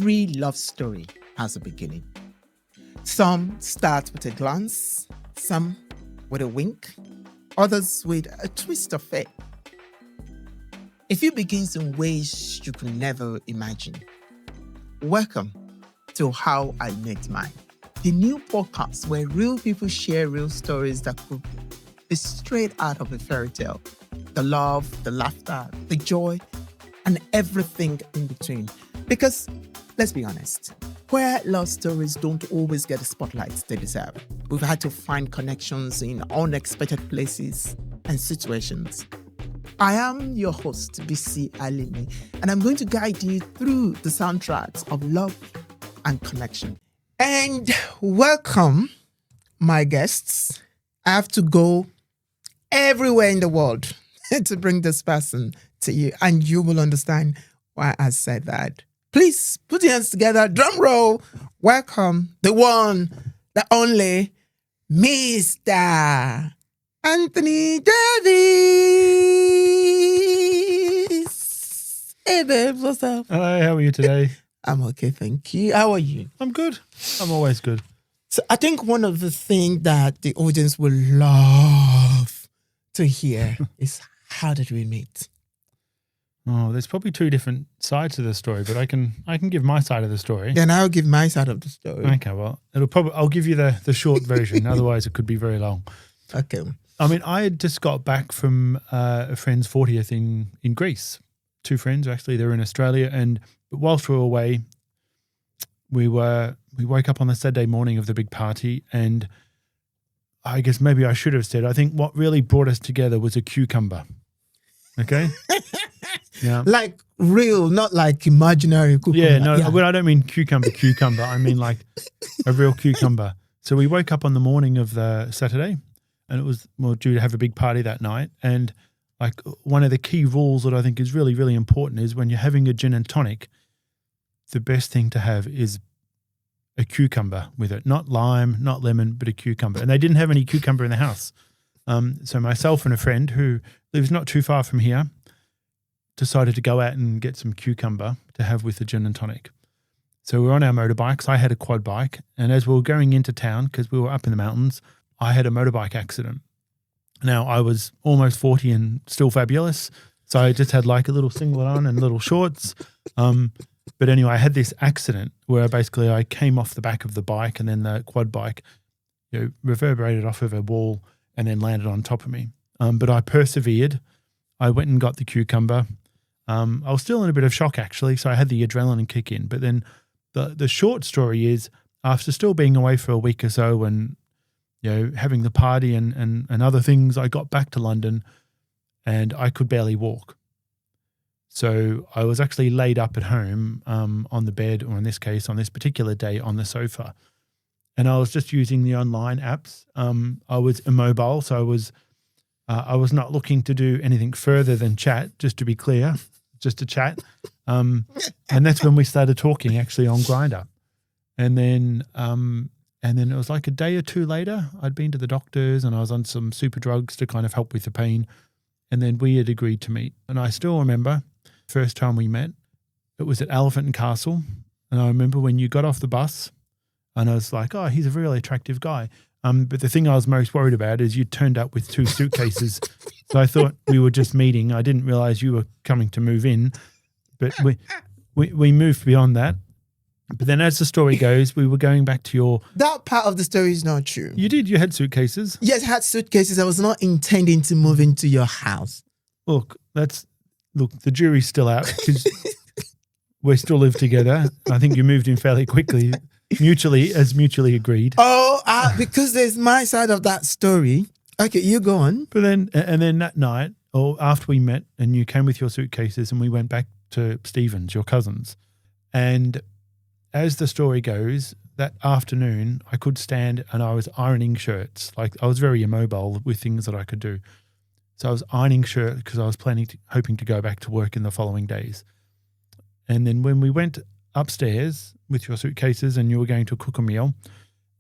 Every love story has a beginning. Some start with a glance, some with a wink, others with a twist of fate. A few begins in ways you could never imagine. Welcome to How I Met Mine, the new podcast where real people share real stories that could be straight out of a fairy tale. The love, the laughter, the joy, and everything in between. Because, let's be honest, where love stories don't always get the spotlight they deserve. We've had to find connections in unexpected places and situations. I am your host, Bisi Alimi, and I'm going to guide you through the soundtracks of love and connection. And welcome, my guests. I have to go everywhere in the world to bring this person to you, and you will understand why I said that. Please put your hands together, drum roll. Welcome, the one, the only, Mr. Anthony Davies. Hey, babe, what's up? Hello, how are you today? I'm okay, thank you. How are you? I'm good. I'm always good. So I think one of the things that the audience will love to hear is, how did we meet? Oh, there's probably two different sides to the story, but I can give my side of the story. Then I'll give my side of the story. Okay, well, I'll give you the short version. Otherwise, it could be very long. Okay. I mean, I had just got back from a friend's 40th in Greece. Two friends, actually. They're in Australia. And whilst we were away, we woke up on the Saturday morning of the big party. And I guess maybe I should have said, I think what really brought us together was a cucumber. Okay? Yeah. Like real, not like imaginary cucumber. Yeah, no, yeah. Well, I don't mean cucumber. I mean like a real cucumber. So we woke up on the morning of the Saturday, and it was due to have a big party that night. And like one of the key rules that I think is really, really important is when you're having a gin and tonic, the best thing to have is a cucumber with it. Not lime, not lemon, but a cucumber. And they didn't have any cucumber in the house. So myself and a friend who lives not too far from here decided to go out and get some cucumber to have with the gin and tonic. So we were on our motorbikes. I had a quad bike. And as we were going into town, because we were up in the mountains, I had a motorbike accident. Now, I was almost 40 and still fabulous. So I just had like a little singlet on and little shorts. But anyway, I had this accident where basically I came off the back of the bike, and then the quad bike reverberated off of a wall and then landed on top of me. But I persevered. I went and got the cucumber. I was still in a bit of shock, actually, so I had the adrenaline kick in. But then the short story is, after still being away for a week or so and having the party and other things, I got back to London and I could barely walk. So I was actually laid up at home on the bed, or in this case, on this particular day, on the sofa. And I was just using the online apps. I was immobile, so I was not looking to do anything further than chat, just to be clear, just to chat. And that's when we started talking, actually, on Grindr. And then it was like a day or two later, I'd been to the doctors and I was on some super drugs to kind of help with the pain. And then we had agreed to meet. And I still remember the first time we met, it was at Elephant and Castle. And I remember when you got off the bus and I was like, oh, he's a really attractive guy. But the thing I was most worried about is you turned up with 2 suitcases. So I thought we were just meeting. I didn't realize you were coming to move in. But we moved beyond that. But then as the story goes, we were going back to your... That part of the story is not true. You did. You had suitcases. Yes, I had suitcases. I was not intending to move into your house. Look, the jury's still out because we still live together. I think you moved in fairly quickly. Mutually agreed. Oh, because there's my side of that story. Okay, you go on. But then that night, or after we met, and you came with your suitcases, and we went back to Stephen's, your cousins. And as the story goes, that afternoon I could stand and I was ironing shirts. Like I was very immobile with things that I could do. So I was ironing shirts because I was hoping to go back to work in the following days. And then when we went upstairs with your suitcases and you were going to cook a meal,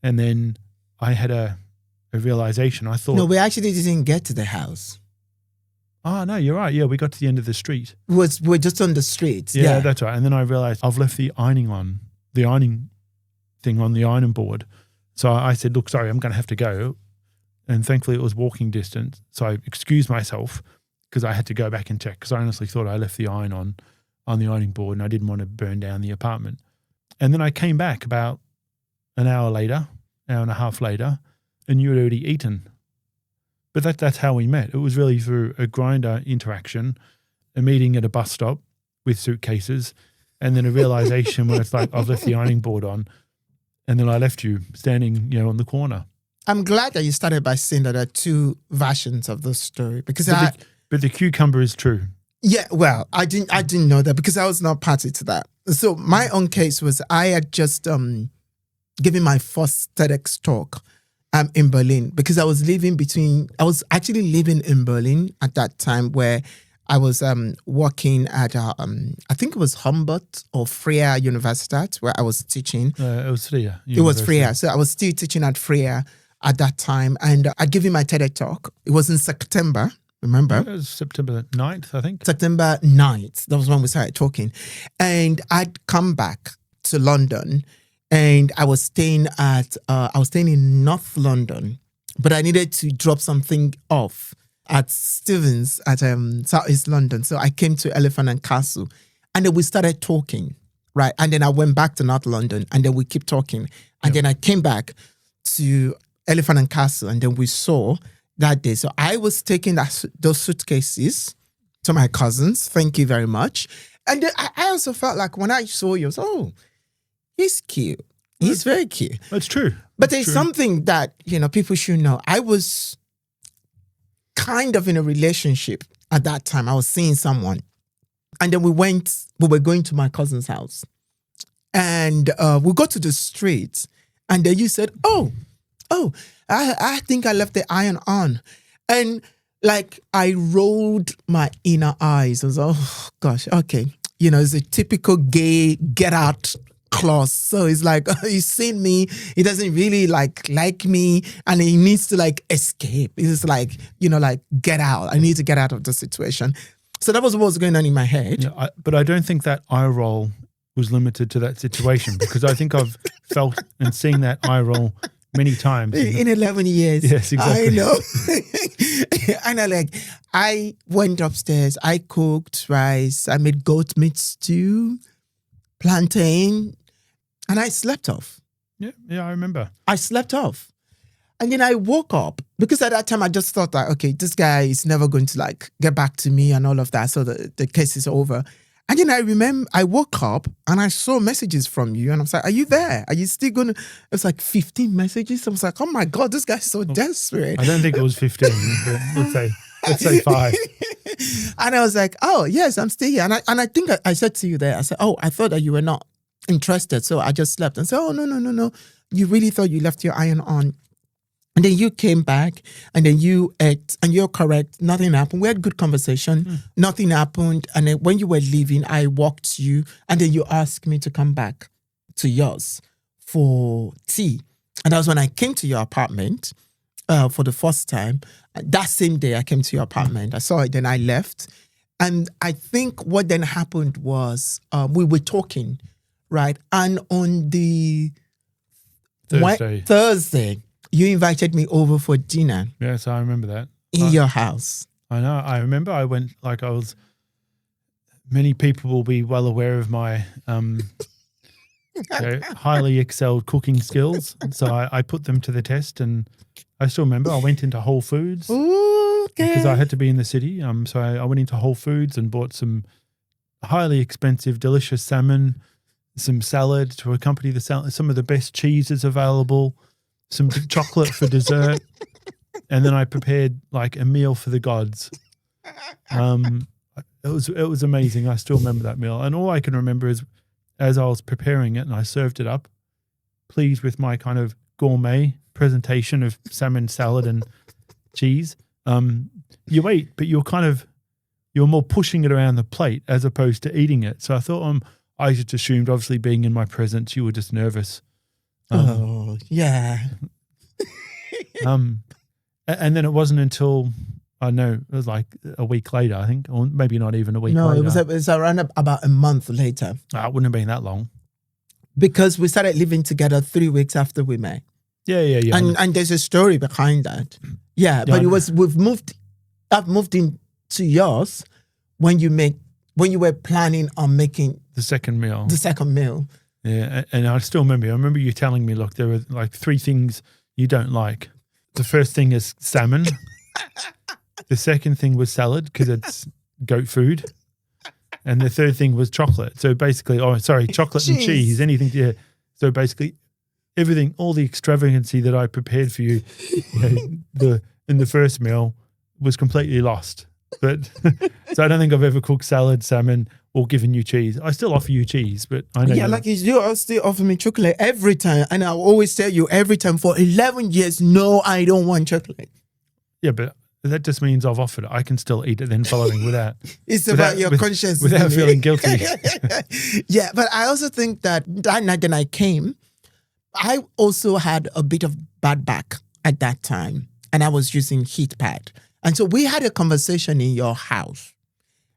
and then I had a realization. I thought... No, we actually didn't get to the house. Oh, no, you're right. Yeah, we got to the end of the street. We're just on the street. Yeah, Yeah. that's right. And then I realized I've left the ironing thing on the ironing board. So I said, look, sorry, I'm going to have to go. And thankfully it was walking distance. So I excused myself because I had to go back and check because I honestly thought I left the iron on the ironing board and I didn't want to burn down the apartment. And then I came back about an hour and a half later, and you had already eaten. But that's how we met. It was really through a grinder interaction, a meeting at a bus stop with suitcases, and then a realization when it's like, I've left the ironing board on, and then I left you standing, on the corner. I'm glad that you started by saying that there are two versions of the story because But the cucumber is true. Yeah, well, I didn't know that because I was not party to that. So my own case was I had just given my first TEDx talk in Berlin because I was actually living in Berlin at that time where I was working at I think it was Humboldt or Freie Universität where I was teaching. It was Freie. It was Freie. So I was still teaching at Freie at that time, and I'd given my TEDx talk. It was in September. Remember? It was September 9th, I think. September 9th. That was when we started talking. And I'd come back to London and I was staying in North London, but I needed to drop something off at Stevens at Southeast London. So I came to Elephant and Castle and then we started talking, right? And then I went back to North London and then we kept talking. And then I came back to Elephant and Castle and then we saw that day. So I was taking those suitcases to my cousins. Thank you very much. And then I also felt like when I saw you, I was, oh, he's cute. He's very cute. That's true. But there's something that, people should know. I was kind of in a relationship at that time. I was seeing someone. And then we were going to my cousin's house. And we got to the street. And then you said, oh, I think I left the iron on. And like I rolled my inner eyes. I was like, oh gosh, okay. It's a typical gay get out clause. So it's like, he's seen me. He doesn't really like me and he needs to escape. It's like, get out. I need to get out of the situation. So that was what was going on in my head. Yeah, but I don't think that eye roll was limited to that situation because I think I've felt and seen that eye roll many times. In 11 years. Yes, exactly. I know. And I went upstairs. I cooked rice. I made goat meat stew, plantain, and I slept off. Yeah, I remember. I slept off. And then I woke up because at that time I just thought that, okay, this guy is never going to get back to me and all of that. So the case is over. And then I remember I woke up and I saw messages from you and I was like, are you there? Are you still going to? It was like 15 messages. I was like, oh my God, this guy's so desperate. I don't think it was 15, but let's say 5. And I was like, oh yes, I'm still here. And I think I said to you there, I said, oh, I thought that you were not interested. So I just slept and said, oh, no. You really thought you left your iron on. And then you came back and then you ate and you're correct. Nothing happened. We had good conversation. Nothing happened. And then when you were leaving, I walked you and then you asked me to come back to yours for tea. And that was when I came to your apartment for the first time. That same day I came to your apartment. I saw it, then I left. And I think what then happened was we were talking, right? And on the Thursday, you invited me over for dinner. Yes, I remember that. In your house. I know. I remember I went, many people will be well aware of my highly excelled cooking skills. So I put them to the test and I still remember I went into Whole Foods. Ooh, okay. Because I had to be in the city. So I went into Whole Foods and bought some highly expensive, delicious salmon, some salad to accompany the salad, some of the best cheeses available, some chocolate for dessert, and then I prepared a meal for the gods. It was amazing. I still remember that meal, and all I can remember is as I was preparing it and I served it up, pleased with my kind of gourmet presentation of salmon, salad, and cheese. You eat, but you're more pushing it around the plate as opposed to eating it. So I thought I just assumed, obviously being in my presence, you were just nervous. Oh, yeah. And then it wasn't until I know it was like a week later, I think, or maybe not even a week No, later. it was around about a month later. It wouldn't have been that long. Because we started living together 3 weeks after we met. Yeah. And there's a story behind that. Yeah, but I've moved into yours when you were planning on making the second meal. Yeah, and I still remember. I remember you telling me, look, there were like 3 things you don't like. The first thing is salmon. The second thing was salad because it's goat food. And the third thing was chocolate. So basically, chocolate and cheese, anything. Yeah. So basically, everything, all the extravagancy that I prepared for you, in the first meal was completely lost. But so I don't think I've ever cooked salad, salmon, or given you cheese. I still offer you cheese, but I know. Yeah, like you do still offer me chocolate every time. And I'll always tell you every time for 11 years, no, I don't want chocolate. Yeah, but that just means I've offered it. I can still eat it then following without. It's about your conscience. Without feeling guilty. Yeah, but I also think that night when I came, I also had a bit of bad back at that time. And I was using heat pad. And so we had a conversation in your house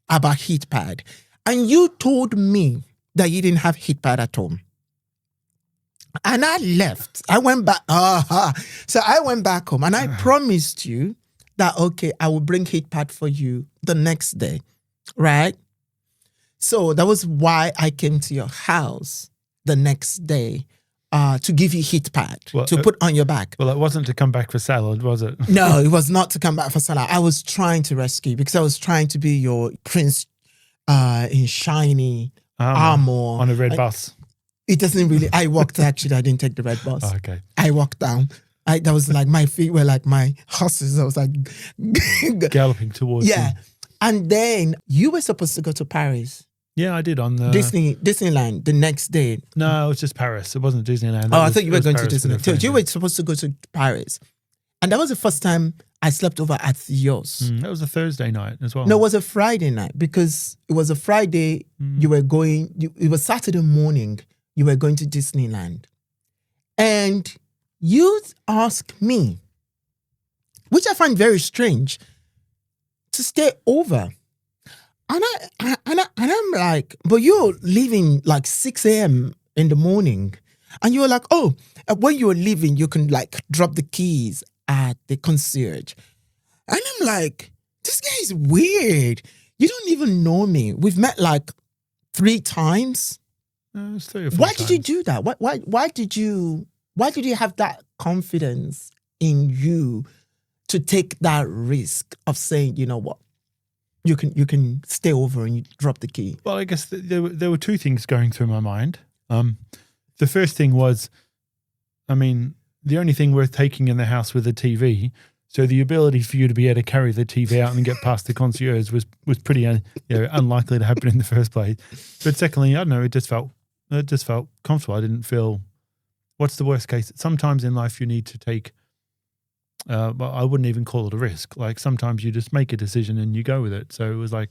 about heat pad. And you told me that you didn't have heat pad at home. And I left. I went back. So I went back home and I promised you that, okay, I will bring heat pad for you the next day. Right? So that was why I came to your house the next day to give you heat pad to put on your back. Well, it wasn't to come back for salad, was it? No, it was not to come back for salad. I was trying to rescue you because I was trying to be your prince in shiny armor. On a red bus. It doesn't really, I walked actually, I didn't take the red bus. Oh, okay. I walked down. That was like my feet were like my horses. I was like galloping towards you. And then you were supposed to go to Paris. Yeah, I did on the Disneyland the next day. No, it was just Paris. It wasn't Disneyland. I thought you were going to Disneyland. So you were supposed to go to Paris. And that was the first time I slept over at yours. That was a Thursday night as well. No, it was a Friday night because it was a Friday you were going, it was Saturday morning, you were going to Disneyland. And you asked me, which I find very strange, to stay over. And I'm like, but you're leaving like 6 a.m. in the morning. And you're like, oh, when you're leaving, you can like drop the keys at the concierge. And I'm like, this guy is weird. You don't even know me. We've met like 3 times. No, it's 3 or 4 Why times. did you do that? Why did you have that confidence in you to take that risk of saying, you know what? You can stay over and you drop the key. Well, I guess there were 2 things going through my mind. The first thing was, I mean, the only thing worth taking in the house was a TV. So the ability for you to be able to carry the TV out and get past the concierge was pretty unlikely to happen in the first place. But secondly, I don't know, it just felt comfortable. I didn't feel, what's the worst case? Sometimes in life you need to take. But I wouldn't even call it a risk. Like sometimes you just make a decision and you go with it. So it was like,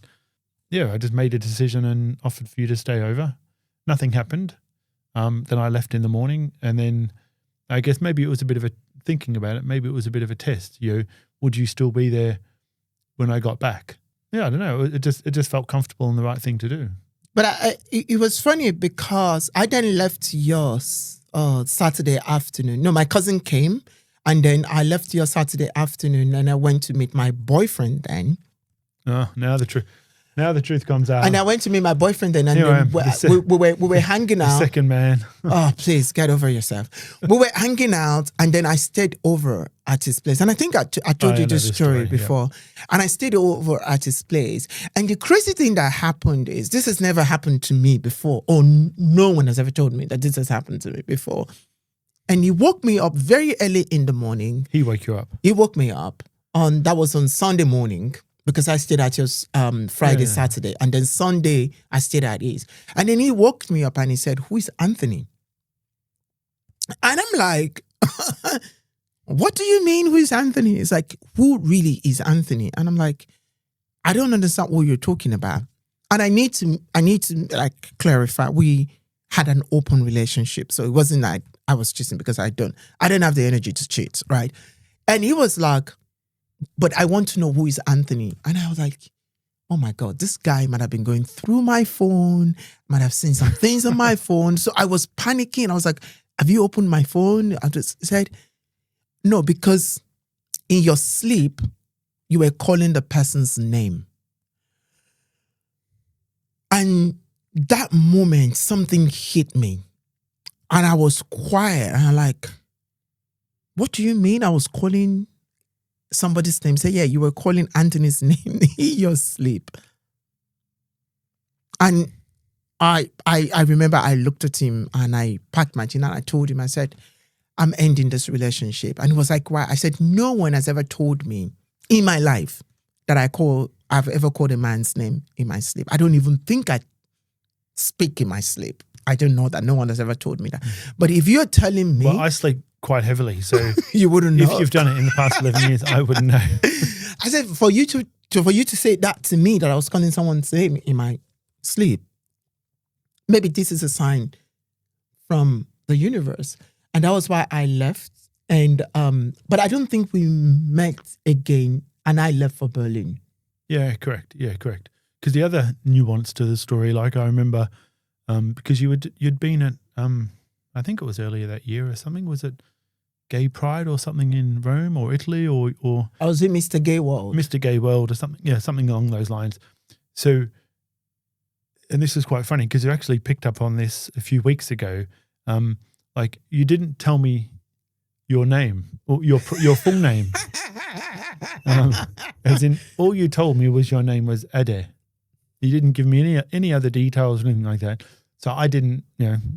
I just made a decision and offered for you to stay over. Nothing happened. Then I left in the morning, and then I guess maybe it was a bit of a thinking about it. Maybe it was a bit of a test. Would you still be there when I got back? Yeah, I don't know. It just felt comfortable and the right thing to do. But it was funny because I then left yours Saturday afternoon. No, my cousin came. And then I left your Saturday afternoon and I went to meet my boyfriend then. Oh, now the truth comes out. And I went to meet my boyfriend then, and then we were hanging out. The second man. Oh, please get over yourself. We were hanging out, and then I stayed over at his place. And I think I told you this story before. Yeah. And I stayed over at his place. And the crazy thing that happened is this has never happened to me before, or no one has ever told me that this has happened to me before. And he woke me up very early in the morning. He woke you up? He woke me up. That was on Sunday morning because I stayed at yours Friday, Saturday. And then Sunday, I stayed at his. And then he woke me up and he said, who is Anthony? And I'm like, what do you mean, who is Anthony? It's like, who really is Anthony? And I'm like, I don't understand what you're talking about. And I need to like clarify. We had an open relationship. So it wasn't like I was cheating because I don't have the energy to cheat, right? And he was like, but I want to know who is Anthony. And I was like, oh my God, this guy might have been going through my phone, might have seen some things on my phone. So I was panicking. I was like, have you opened my phone? I just said, no, because in your sleep, you were calling the person's name. And that moment, something hit me. And I was quiet. And I'm like, what do you mean I was calling somebody's name? Say, yeah, you were calling Anthony's name in your sleep. And I remember I looked at him and I packed my chin and I told him, I said, I'm ending this relationship. And he was like, why? I said, no one has ever told me in my life that I've ever called a man's name in my sleep. I don't even think I speak in my sleep. I don't know that. No one has ever told me that. But if you're telling me... Well, I sleep quite heavily, so you wouldn't know. If you've done it in the past 11 years, I wouldn't know. I said, for you to say that to me, that I was calling someone's name in my sleep, maybe this is a sign from the universe. And that was why I left. And but I don't think we met again, and I left for Berlin. Yeah, correct. Because the other nuance to the story, like I remember, because you'd been at, I think it was earlier that year or something. Was it Gay Pride or something in Rome or Italy or I was in Mr. Gay World. Mr. Gay World or something. Yeah, something along those lines. So, and this is quite funny because you actually picked up on this a few weeks ago. Like you didn't tell me your name or your full name. As in, all you told me was your name was Ade. You didn't give me any other details or anything like that. So I didn't,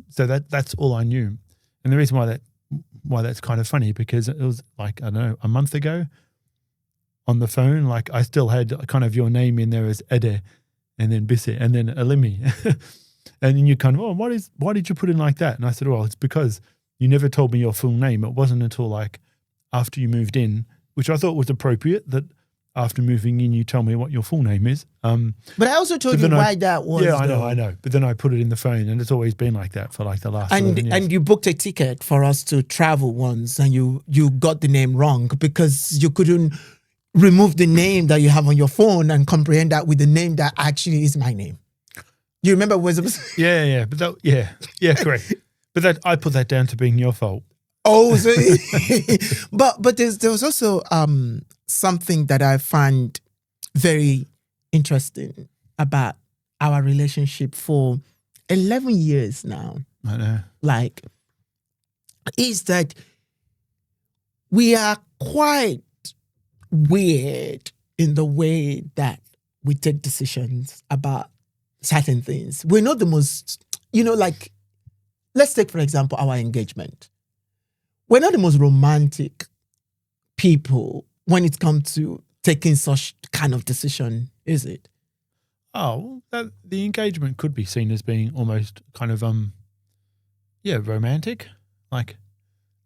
so that's all I knew. And the reason why that's kind of funny, because it was like, I don't know, a month ago on the phone, like I still had kind of your name in there as Ede and then Bisi and then Alimi. And then you kind of, why did you put in like that? And I said, well, it's because you never told me your full name. It wasn't until like after you moved in, which I thought was appropriate, that after moving in, you tell me what your full name is. But I also told you why that was. Yeah, I know. But then I put it in the phone, and it's always been like that for like the last 11 years. And you booked a ticket for us to travel once, and you got the name wrong because you couldn't remove the name that you have on your phone and comprehend that with the name that actually is my name. You remember what was? Yeah. But that, correct. But that I put that down to being your fault. Oh, so but there was also something that I find very interesting about our relationship for 11 years now. I know. Like, is that we are quite weird in the way that we take decisions about certain things. We're not the most, like, let's take, for example, our engagement. We're not the most romantic people when it comes to taking such kind of decision, is it? Oh, the engagement could be seen as being almost kind of, romantic. Like,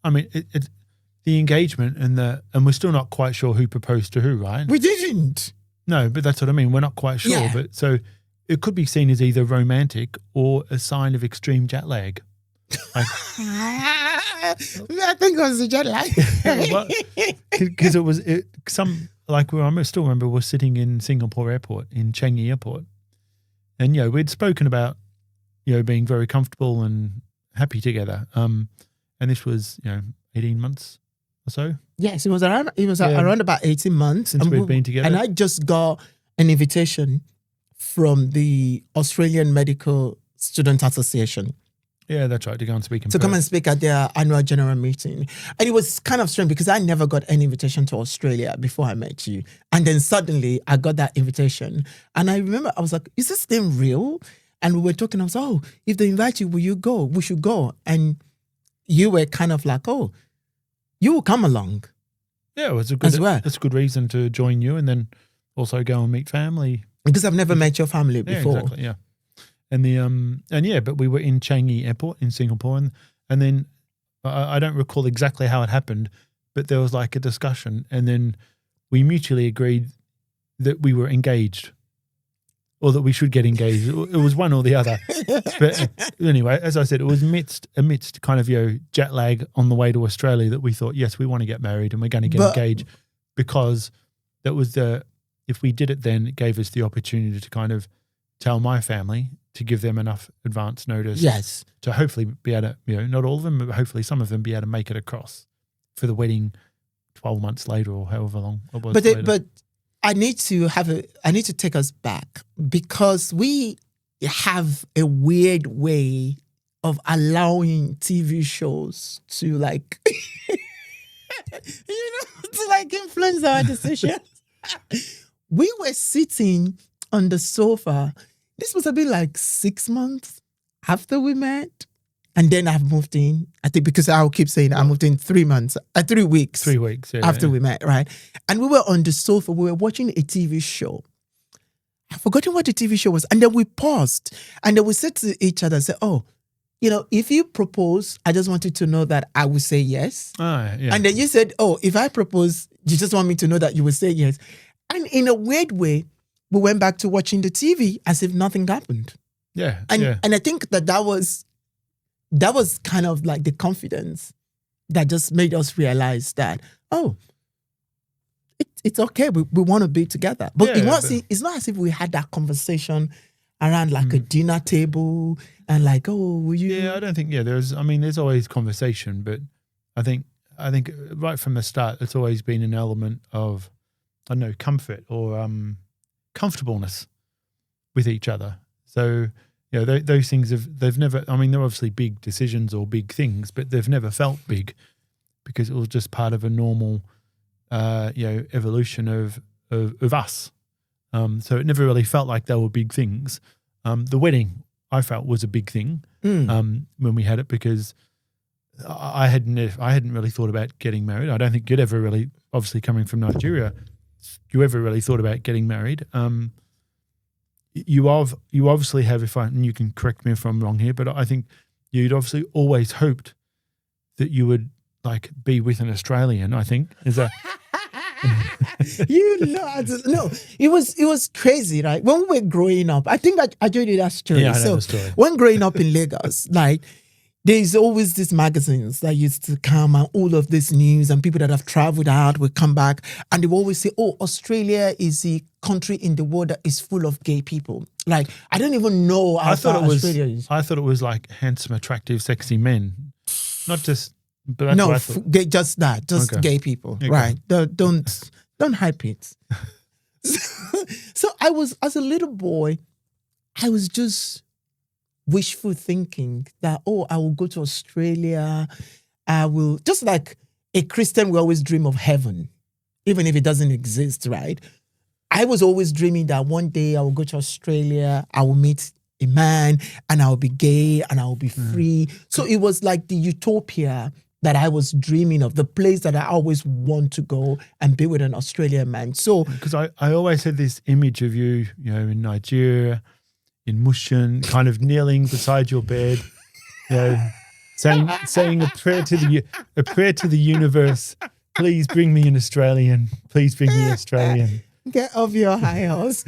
I mean, it's the engagement and we're still not quite sure who proposed to who, right? We didn't. No, but that's what I mean. We're not quite sure. Yeah. But so it could be seen as either romantic or a sign of extreme jet lag. Like, I think it was the jet lag. Because I still remember we're sitting in Singapore airport, in Changi airport. And, we'd spoken about, being very comfortable and happy together. And this was, 18 months or so. Yes, it was around about 18 months. Since we've been together. And I just got an invitation from the Australian Medical Student Association. Yeah, that's right, to go and speak in Perth. Come and speak at their annual general meeting. And it was kind of strange because I never got any invitation to Australia before I met you. And then suddenly I got that invitation. And I remember I was like, is this thing real? And we were talking, I was like, oh, if they invite you, will you go? We should go. And you were kind of like, oh, you will come along. Yeah, it was a good reason to join you and then also go and meet family. Because I've never met your family before. Yeah, exactly, yeah. But we were in Changi Airport in Singapore, and then I don't recall exactly how it happened, but there was like a discussion, and then we mutually agreed that we were engaged, or that we should get engaged. It was one or the other. But anyway, as I said, it was amidst kind of jet lag on the way to Australia that we thought, yes, we want to get married and we're going to get engaged because that was if we did it then, it gave us the opportunity to kind of tell my family, to give them enough advance notice. Yes. To hopefully be able to, not all of them, but hopefully some of them be able to make it across for the wedding 12 months later or however long it was. But I need to take us back, because we have a weird way of allowing TV shows to like, to like influence our decisions. We were sitting on the sofa. This must have been like 6 months after we met. And then I've moved in. I think because I'll keep saying I moved in 3 months, 3 weeks. 3 weeks, yeah. After we met, right? And we were on the sofa. We were watching a TV show. I've forgotten what the TV show was. And then we paused. And then we said to each other, if you propose, I just want you to know that I will say yes. Yeah. And then you said, if I propose, you just want me to know that you will say yes. And in a weird way, we went back to watching the TV as if nothing happened. Yeah. And I think that was kind of like the confidence that just made us realize that, it's okay. We want to be together. But it's not as if we had that conversation around like a dinner table and like, will you? Yeah, I don't think, there's always conversation, but I think right from the start, it's always been an element of, I don't know, comfort or comfortableness with each other. So, those things they've never, they're obviously big decisions or big things, but they've never felt big because it was just part of a normal, evolution of us. So it never really felt like they were big things. The wedding, I felt, was a big thing when we had it, because I hadn't really thought about getting married. I don't think you'd ever really, obviously coming from Nigeria, you ever really thought about getting married. You obviously have, and you can correct me if I'm wrong here, but I think you'd obviously always hoped that you would like be with an Australian. I think is that. No, it was crazy, right? When we were growing up, I think I told you that story. Yeah, I know the story. When growing up in Lagos, like there's always these magazines that used to come and all of this news, and people that have traveled out will come back and they will always say, Australia is the country in the world that is full of gay people. Like, I don't even know how Australia is. I thought it was like handsome, attractive, sexy men. Not just, but that's no, what I thought. Just that, just okay. Gay people, okay. Right? Don't hype it. So I was, as a little boy, I was just wishful thinking that, I will go to Australia. I will, just like a Christian, we always dream of heaven, even if it doesn't exist, right? I was always dreaming that one day I will go to Australia, I will meet a man and I will be gay and I will be free. So it was like the utopia that I was dreaming of, the place that I always want to go and be with an Australian man. So, because I always had this image of you, in Nigeria, in Mushin, kind of kneeling beside your bed, saying a prayer to the universe. Please bring me an Australian. Please bring me an Australian. Get off your high horse.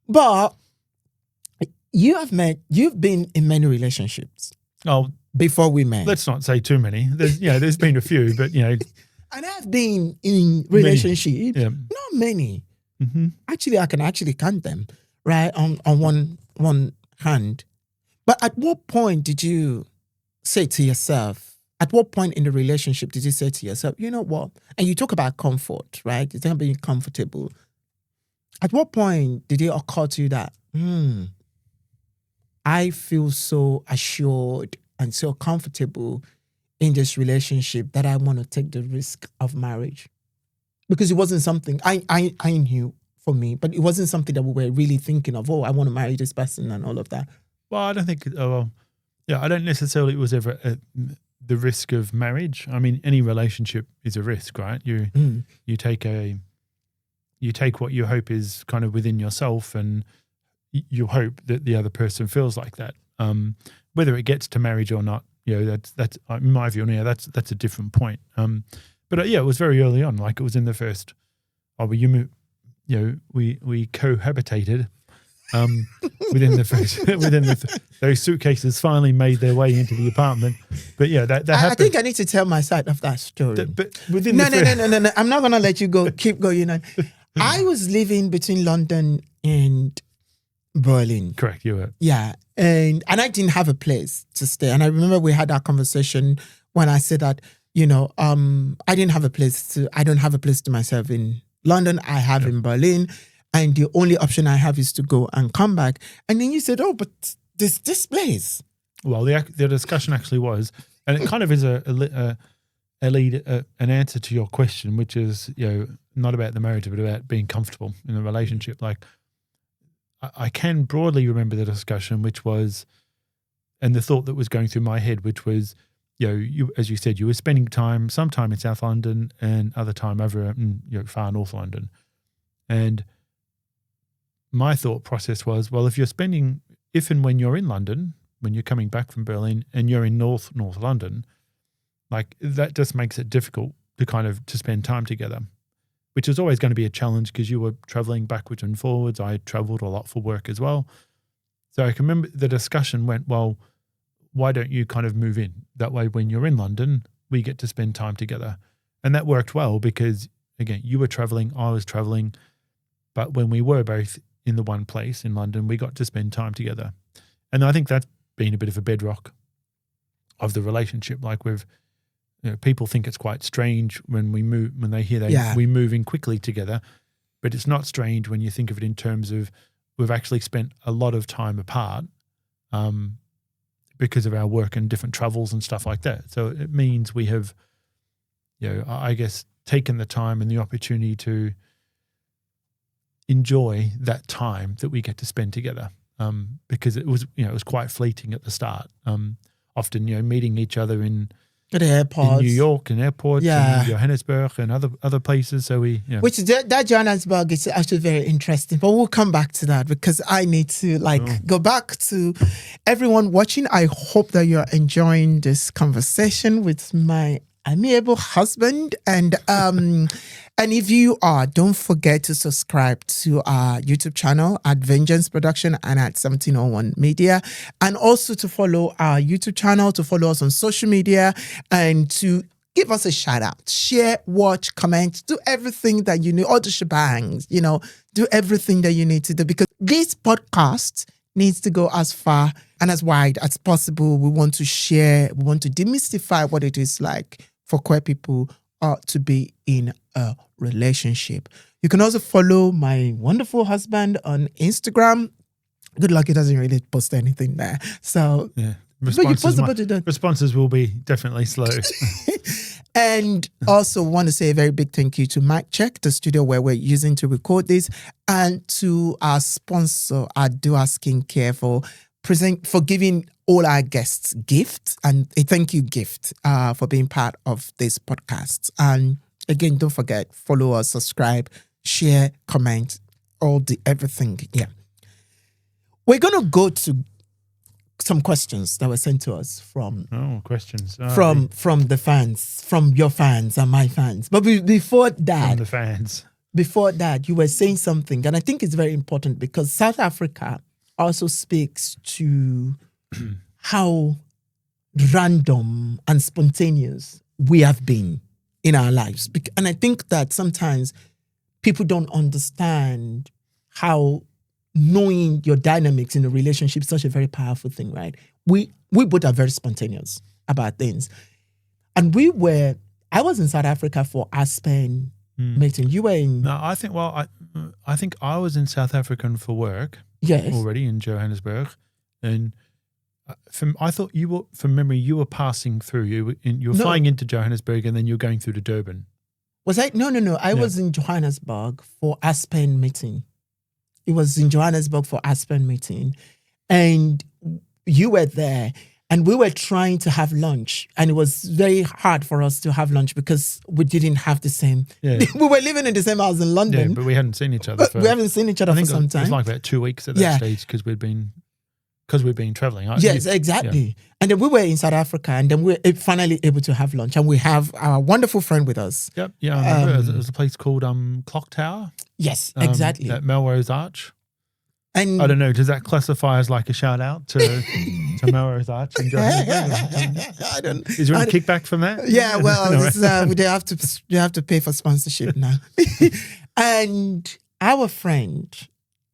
But you've been in many relationships. Oh, before we met. Let's not say too many. There's been a few, but And I've been in relationships, not many. Mm-hmm. Actually, I can count them, right, on one hand. But at what point did you say to yourself, at what point in the relationship did you say to yourself, you know what? And you talk about comfort, right? It's not being comfortable. At what point did it occur to you that, I feel so assured and so comfortable in this relationship that I want to take the risk of marriage? Because it wasn't something I knew for me, but it wasn't something that we were really thinking of, I want to marry this person and all of that. Well, I don't think, I don't necessarily, it was ever the risk of marriage. I mean, any relationship is a risk, right? You take what you hope is kind of within yourself, and you hope that the other person feels like that. Whether it gets to marriage or not, that's in my view. That's a different point. But it was very early on. Like it was in the first. We cohabitated. within those suitcases finally made their way into the apartment. But yeah, that happened. I think I need to tell my side of that story. But within No. I'm not gonna let you go. Keep going on. I was living between London and Berlin. Correct, you were. Yeah, and I didn't have a place to stay. And I remember we had that conversation when I said that, I don't have a place to myself in London. I have in Berlin, and the only option I have is to go and come back. And then you said, "Oh, but this place." Well, the discussion actually was, and it kind of is an answer to your question, which is, not about the marriage, but about being comfortable in a relationship. Like, I can broadly remember the discussion, which was, and the thought that was going through my head, which was, you, as you said, you were spending some time in South London and other time over in far North London. And my thought process was, well, if and when you're in London, when you're coming back from Berlin and you're in North London, like that just makes it difficult to spend time together, which is always going to be a challenge because you were traveling backwards and forwards. I traveled a lot for work as well. So I can remember the discussion went, well, why don't you kind of move in? That way, when you're in London, we get to spend time together. And that worked well because, again, you were traveling, I was traveling. But when we were both in the one place in London, we got to spend time together. And I think that's been a bit of a bedrock of the relationship. Like people think it's quite strange when they hear we move in quickly together. But it's not strange when you think of it in terms of we've actually spent a lot of time apart because of our work and different travels and stuff like that. So it means we have, I guess, taken the time and the opportunity to enjoy that time that we get to spend together. Because it was quite fleeting at the start. Often, meeting each other in airports, in New York and airports, and Johannesburg and other places. So which that Johannesburg is actually very interesting. But we'll come back to that because I need to go back to everyone watching. I hope that you're enjoying this conversation with my amiable husband, and if you are, don't forget to subscribe to our YouTube channel at Vengeance Production and at 1701 Media, and also to follow our YouTube channel, to follow us on social media, and to give us a shout out, share, watch, comment, do everything that you need, all the shebangs, do everything that you need to do, because this podcast needs to go as far and as wide as possible. We want to share, we want to demystify what it is like for queer people to be in a relationship. You can also follow my wonderful husband on Instagram. Good luck, he doesn't really post anything there. So yeah, responses will be definitely slow. And also want to say a very big thank you to Mic Check, the studio where we're using to record this, and to our sponsor, Adua Skincare, for giving all our guests gifts, and a thank you gift for being part of this podcast. And again, don't forget, follow us, subscribe, share, comment, everything. Yeah. We're going to go to some questions that were sent to us from questions from the fans, from your fans and my fans. But before that, from the fans. Before that, you were saying something, and I think it's very important because South Africa also speaks to how random and spontaneous we have been in our lives. And I think that sometimes people don't understand how knowing your dynamics in a relationship is such a very powerful thing, right? We both are very spontaneous about things. And I was in South Africa for Aspen meeting. You were in... No, I think I was in South Africa for work. Yes. Already in Johannesburg. And I thought from memory, you were passing through. You were flying into Johannesburg and then you were going through to Durban. Was I? No. I was in Johannesburg for Aspen meeting. It was in Johannesburg for Aspen meeting. And you were there. And we were trying to have lunch. And it was very hard for us to have lunch because we didn't have the same... Yeah. We were living in the same house in London. Yeah, but we hadn't seen each other we haven't seen each other for some time. It was like about 2 weeks at that stage because we'd been traveling. Yes, exactly. Yeah. And then we were in South Africa, and then we were finally able to have lunch. And we have our wonderful friend with us. Yep. Yeah, I remember. It was a place called Clock Tower. Yes, exactly. At Melrose Arch. And I don't know. Does that classify as like a shout out to Melrose Arch in Johannesburg? I don't. Is there any kickback from that? Yeah, well, No. this, they have to pay for sponsorship now. And our friend,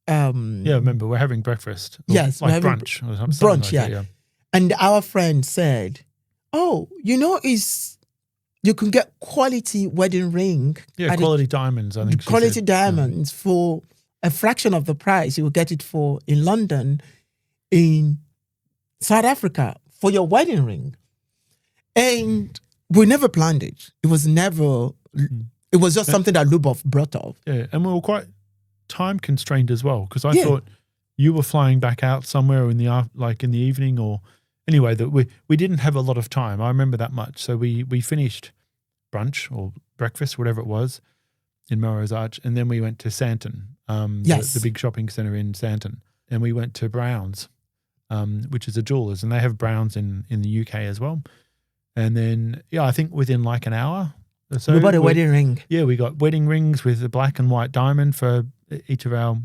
remember we're having breakfast. Yes, like we're having brunch or something. brunch, like yeah. that, and our friend said, "Oh, you can get quality wedding ring, Yeah, at quality diamonds. I think she quality said. diamonds for a fraction of the price you will get it for in London, in South Africa for your wedding ring." And we never planned it. It was never. It was just something that Lubov brought up. Yeah, and we were quite time constrained as well because I Yeah. thought you were flying back out somewhere in the evening or anyway that we didn't have a lot of time. I remember that much. So we finished brunch or breakfast, whatever it was, in Melrose Arch, and then we went to Santon, Yes. the big shopping centre in Santon, and we went to Browns, which is a jeweller's, and they have Browns in the UK as well. And then I think within like an hour or so, We bought a wedding ring. Yeah, we got wedding rings with a black and white diamond for each of our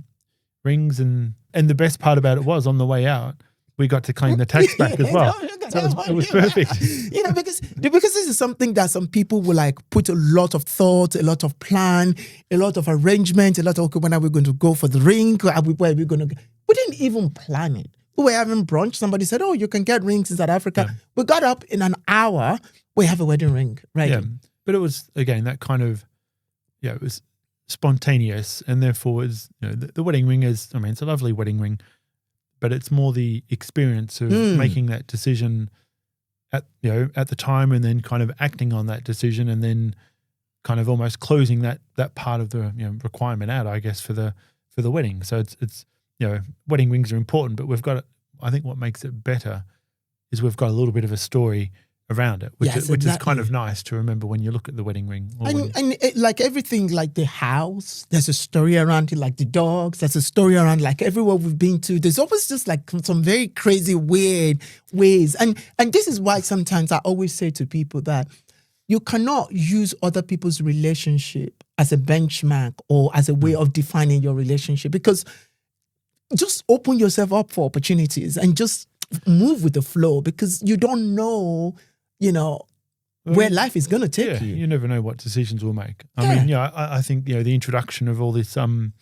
rings. And the best part about it was on the way out, we got to claim the tax back as well. So it was perfect. Because this is something that some people will like put a lot of thought, a lot of plan, a lot of arrangement, a lot of, okay, when are we going to go for the ring? Where are we going to go? We didn't even plan it. We were having brunch. Somebody said, "Oh, you can get rings in South Africa." Yeah. We got up in an hour. We have a wedding ring, right? Yeah, but it was, again, that kind of, it was spontaneous, and therefore is the wedding ring is, I mean, it's a lovely wedding ring, but it's more the experience of making that decision at the time, and then kind of acting on that decision, and then kind of almost closing that part of the requirement out, I guess, for the wedding. So it's wedding rings are important, but we've got, I think what makes it better is we've got a little bit of a story around it, which is kind of nice to remember when you look at the wedding ring. And like everything, like the house, there's a story around it, like the dogs, there's a story around like everywhere we've been to. There's always just like some very crazy, weird ways. And this is why sometimes I always say to people that you cannot use other people's relationship as a benchmark or as a way of defining your relationship, because just open yourself up for opportunities and just move with the flow, because you don't know, where life is going to take you. You never know what decisions we'll make. I mean, I think, the introduction of all this, and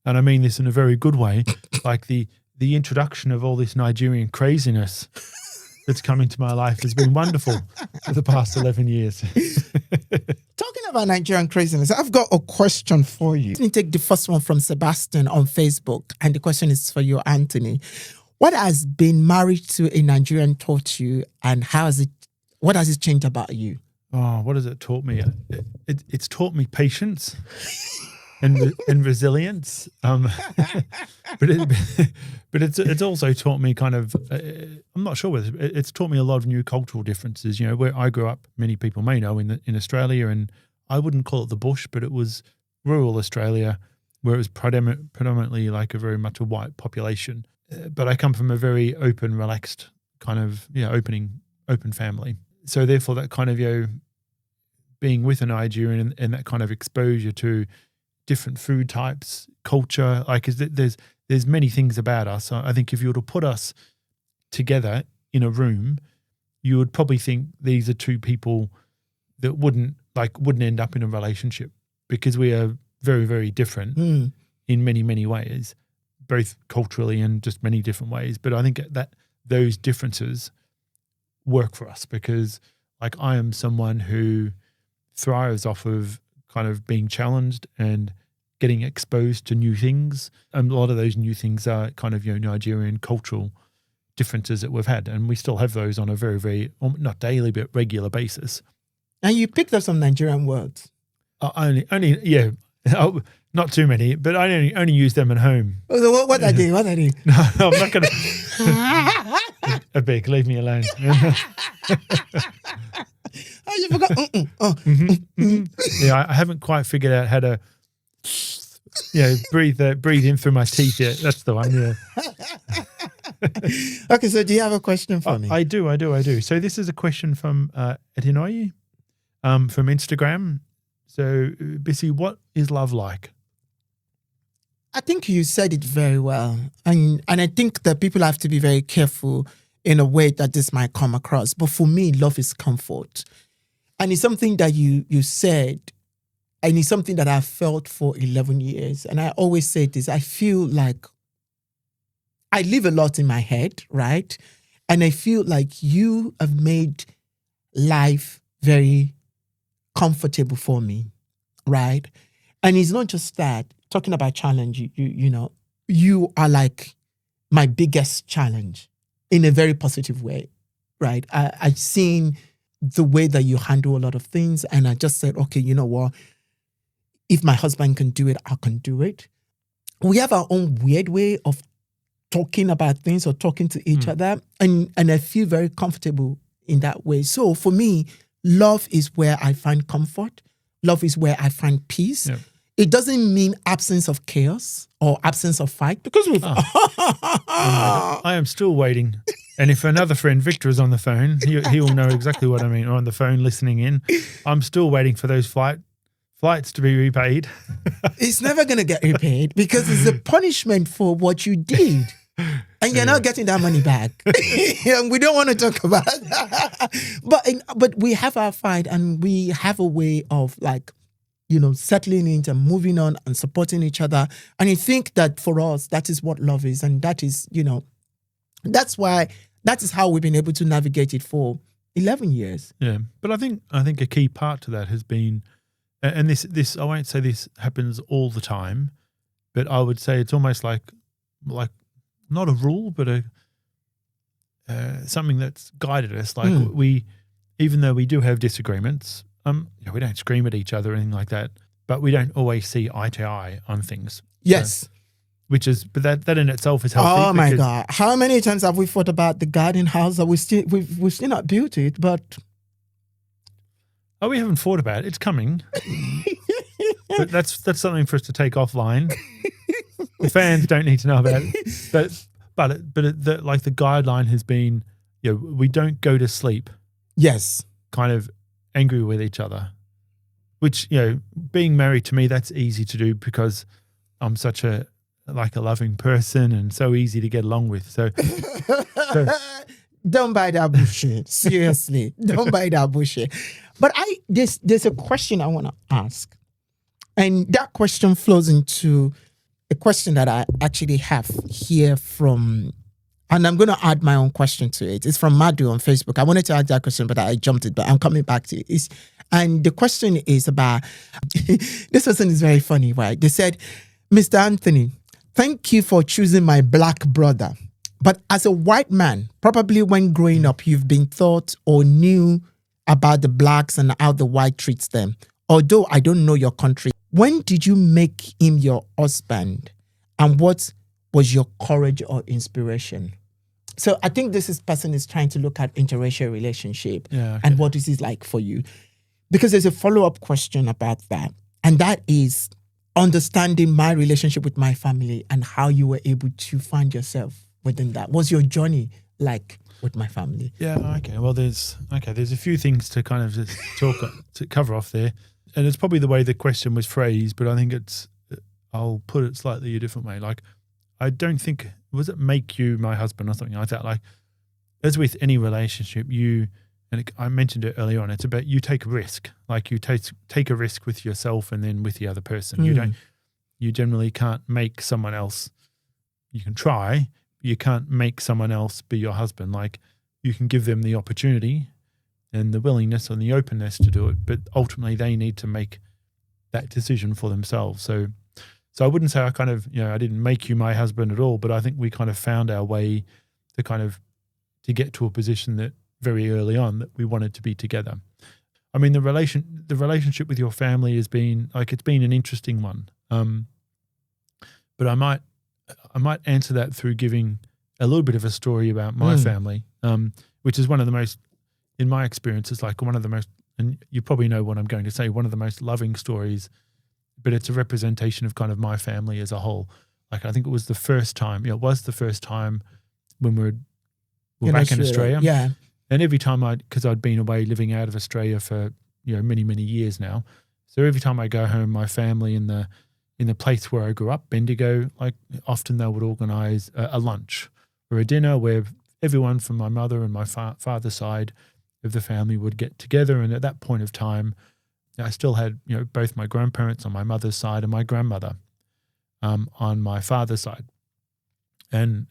I mean this in a very good way, like the introduction of all this Nigerian craziness that's come into my life has been wonderful for the past 11 years. Talking about Nigerian craziness, I've got a question for you. Let me take the first one from Sebastian on Facebook, and the question is for you, Anthony. What has being married to a Nigerian taught you, and what has it changed about you? Oh, what has it taught me? It's taught me patience and resilience. But it's also taught me kind of, I'm not sure whether it's taught me a lot of new cultural differences. Where I grew up, many people may know in Australia, and I wouldn't call it the bush, but it was rural Australia, where it was predominantly like a very much a white population. But I come from a very open, relaxed kind of open family. So therefore, that kind of being with a Nigerian and that kind of exposure to different food types, culture, like there's many things about us. I think if you were to put us together in a room, you would probably think these are two people that wouldn't end up in a relationship, because we are very, very different in many, many ways, both culturally and just many different ways. But I think that those differences work for us, because like I am someone who thrives off of kind of being challenged and getting exposed to new things. And a lot of those new things are kind of, Nigerian cultural differences that we've had. And we still have those on a very, very, not daily, but regular basis. And you picked up some Nigerian words. Only, not too many, but I only use them at home. What are they? What are they? No, I'm not going to. A big, leave me alone. Oh, you forgot. Yeah, I haven't quite figured out how to, breathe in through my teeth yet. That's the one. Yeah. Okay, so do you have a question for me? I do. So this is a question from Etinoyi, from Instagram. So, Bisi, what is love like? I think you said it very well. And I think that people have to be very careful in a way that this might come across. But for me, love is comfort. And it's something that you said, and it's something that I've felt for 11 years. And I always say this, I feel like I live a lot in my head, right? And I feel like you have made life very comfortable for me, right? And it's not just that. Talking about challenge, you know, you are like my biggest challenge in a very positive way, right? I've seen the way that you handle a lot of things, and I just said, okay, you know what? If my husband can do it, I can do it. We have our own weird way of talking about things or talking to each other, and I feel very comfortable in that way. So for me, love is where I find comfort. Love is where I find peace. Yep. It doesn't mean absence of chaos or absence of fight, because we've... I am still waiting. And if another friend, Victor, is on the phone, he will know exactly what I mean, or on the phone listening in. I'm still waiting for those flights to be repaid. It's never going to get repaid because it's a punishment for what you did. And you're not getting that money back. And we don't want to talk about that. But we have our fight, and we have a way of, like, you know, settling it and moving on and supporting each other. And I think that for us, that is what love is. And that is, you know, that is how we've been able to navigate it for 11 years. Yeah. But I think a key part to that has been, and this I won't say this happens all the time, but I would say it's almost like not a rule, but something that's guided us. Like we, even though we do have disagreements, you know, we don't scream at each other or anything like that, but we don't always see eye to eye on things. Yes. So, but that in itself is healthy. Oh my God. How many times have we thought about the garden house that we've still not built it, but... Oh, we haven't thought about it. It's coming. But that's something for us to take offline. The fans don't need to know about it. But like the guideline has been, you know, we don't go to sleep. Yes. Kind of angry with each other, which, you know, being married to me, that's easy to do because I'm such a loving person and so easy to get along with. So don't buy that bullshit. Seriously, don't buy that bullshit. But there's a question I want to ask, and that question flows into a question that I actually have here from. And I'm going to add my own question to it. It's from Madu on Facebook. I wanted to add that question, but I jumped it, but I'm coming back to it. And the question is about, this person is very funny, right? They said, Mr. Anthony, thank you for choosing my black brother. But as a white man, probably when growing up, you've been taught or knew about the blacks and how the white treats them. Although I don't know your country, when did you make him your husband? And what was your courage or inspiration? So I think this person is trying to look at interracial relationship and what is it like for you? Because there's a follow-up question about that. And that is understanding my relationship with my family and how you were able to find yourself within that. What's your journey like with my family? Yeah, okay. Well, there's a few things to kind of just to cover off there. And it's probably the way the question was phrased, but I think I'll put it slightly a different way. Like, I don't think, was it make you my husband or something like that? Like, as with any relationship, I mentioned it earlier on, it's about you take a risk. Like, you take a risk with yourself and then with the other person. You generally can't make someone else, you can try, but you can't make someone else be your husband. Like, you can give them the opportunity and the willingness and the openness to do it, but ultimately they need to make that decision for themselves. So I wouldn't say I kind of, you know, I didn't make you my husband at all, but I think we kind of found our way to get to a position that very early on that we wanted to be together. I mean, the relationship with your family has been it's been an interesting one. But I might answer that through giving a little bit of a story about my family, which is one of the most, in my experience, it's like one of the most, and you probably know what I'm going to say, one of the most loving stories, but it's a representation of kind of my family as a whole. Like, I think it was the first time when we were back in Australia. Yeah. And every time because I'd been away living out of Australia for, you know, many, many years now. So every time I go home, my family in the in the place where I grew up, Bendigo, like often they would organise a lunch or a dinner where everyone from my mother and my father's side of the family would get together. And at that point of time, I still had, both my grandparents on my mother's side and my grandmother on my father's side. And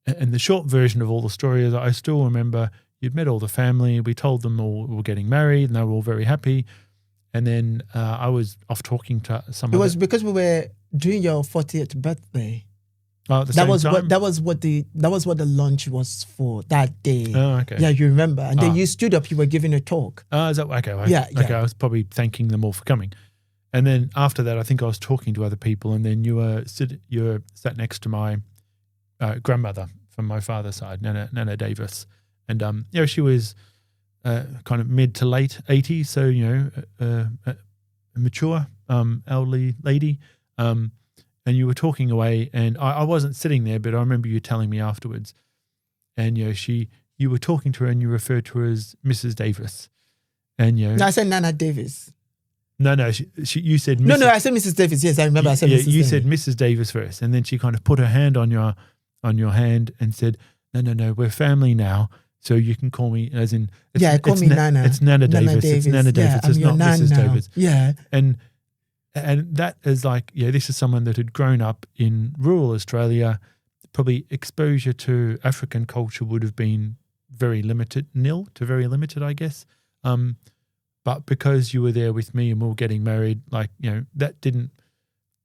the short version of all the story is I still remember you'd met all the family. We told them all we were getting married and they were all very happy. And then I was off talking to some. It was because we were doing your 40th birthday. Oh, at the same time? That was what the lunch was for that day. Oh, okay. Yeah, you remember. And then you stood up. You were giving a talk. Oh, is that okay? Yeah. I was probably thanking them all for coming. And then after that, I think I was talking to other people, and then you were sat next to my grandmother from my father's side, Nana Davies, and she was kind of mid to late 80s, so a mature elderly lady, and you were talking away, and I wasn't sitting there, but I remember you telling me afterwards, and you were talking to her, and you referred to her as Mrs. Davies, and No, I said Nana Davies. No, you said Mrs. No, I said Mrs. Davies. Yes, I remember. I said Mrs. You Davies. said Mrs. Davies first, and then she kind of put her hand on your hand and said, "No, we're family now, so you can call me as in." Call me Nana. It's Nana Davies. It's Nana Davies. Yeah, it's not Mrs. now. Davies. Yeah, and that is like, this is someone that had grown up in rural Australia. Probably exposure to African culture would have been very limited, I guess. But because you were there with me and we were getting married, that didn't,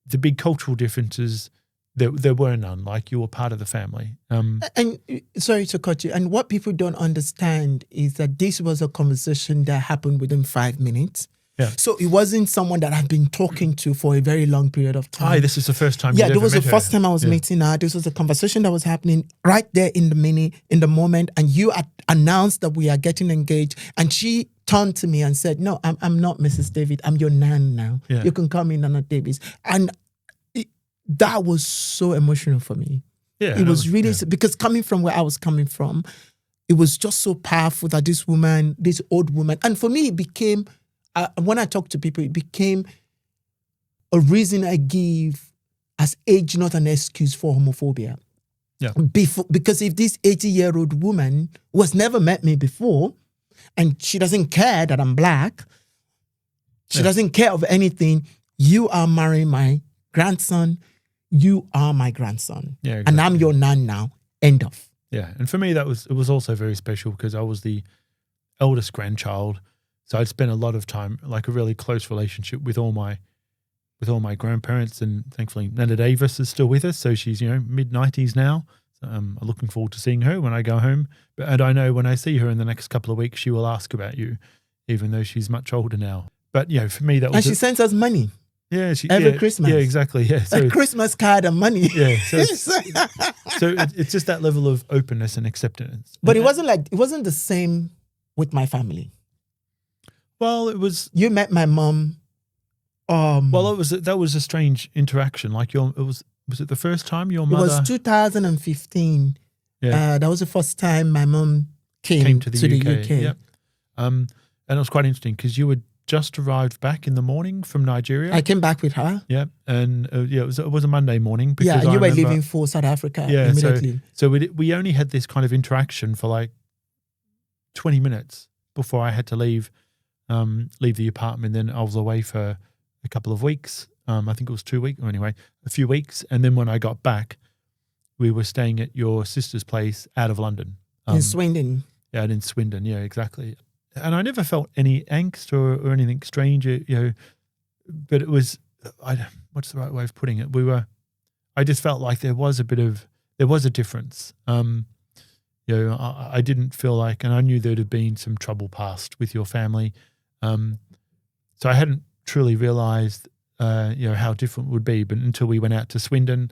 the big cultural differences, there were none. Like, you were part of the family. And sorry to cut you. And what people don't understand is that this was a conversation that happened within 5 minutes. Yeah. So it wasn't someone that I've been talking to for a very long period of time. This is the first time. Yeah, this was the first time I was meeting her. This was a conversation that was happening right there in the moment. And you announced that we are getting engaged. And she turned to me and said, "No, I'm not Mrs. David. I'm your nan now. Yeah. You can call me Nana Davies." And that was so emotional for me. Yeah, it was really because coming from where I was coming from, it was just so powerful that this old woman, and for me, it became. When I talk to people, it became a reason I give as age, not an excuse for homophobia. Yeah. Because if this 80-year-old woman who has never met me before, and she doesn't care that I'm black, she doesn't care of anything, you are marrying my grandson, you are my grandson. Yeah, exactly. And I'm your nan now, end of. Yeah, and for me, it was also very special because I was the eldest grandchild. So I'd spent a lot of time, like a really close relationship with all my grandparents, and thankfully Nana Davis is still with us. So she's mid-90s now. So I'm looking forward to seeing her when I go home. And I know when I see her in the next couple of weeks, she will ask about you, even though she's much older now. But for me that was. And she sends us money. Yeah, every Christmas. Yeah, exactly. Yeah, so a Christmas card and money. Yeah, so it's just that level of openness and acceptance. But it wasn't the same with my family. Well, it was. You met my mom. That was a strange interaction. Like was it the first time your mother? It was 2015. Yeah, that was the first time my mom came to the UK. Yep. And it was quite interesting because you had just arrived back in the morning from Nigeria. I came back with her. Yeah, and it was a Monday morning. Because you were leaving for South Africa immediately. So we only had this kind of interaction for like 20 minutes before I had to leave the apartment. Then I was away for a couple of weeks. I think it was 2 weeks, or anyway, a few weeks. And then when I got back, we were staying at your sister's place out of London. In Swindon. Yeah, in Swindon. Yeah, exactly. And I never felt any angst or anything strange, but it was, what's the right way of putting it? I just felt like there was a difference. I didn't feel like, and I knew there'd have been some trouble past with your family. So I hadn't truly realized, how different it would be, but until we went out to Swindon,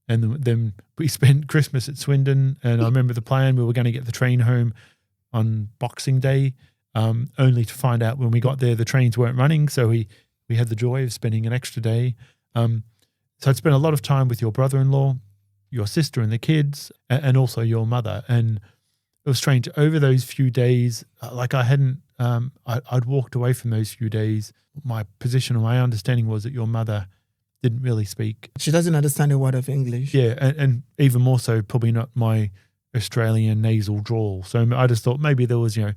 and then we spent Christmas at Swindon, and I remember the plan, we were going to get the train home on Boxing Day, only to find out when we got there the trains weren't running, so we had the joy of spending an extra day. So I'd spent a lot of time with your brother-in-law, your sister and the kids, and also your mother, and it was strange. Over those few days, like I hadn't, I'd walked away from those few days. My position or my understanding was that your mother didn't really speak. She doesn't understand a word of English. Yeah, and even more so, probably not my Australian nasal drawl. So I just thought maybe there was, we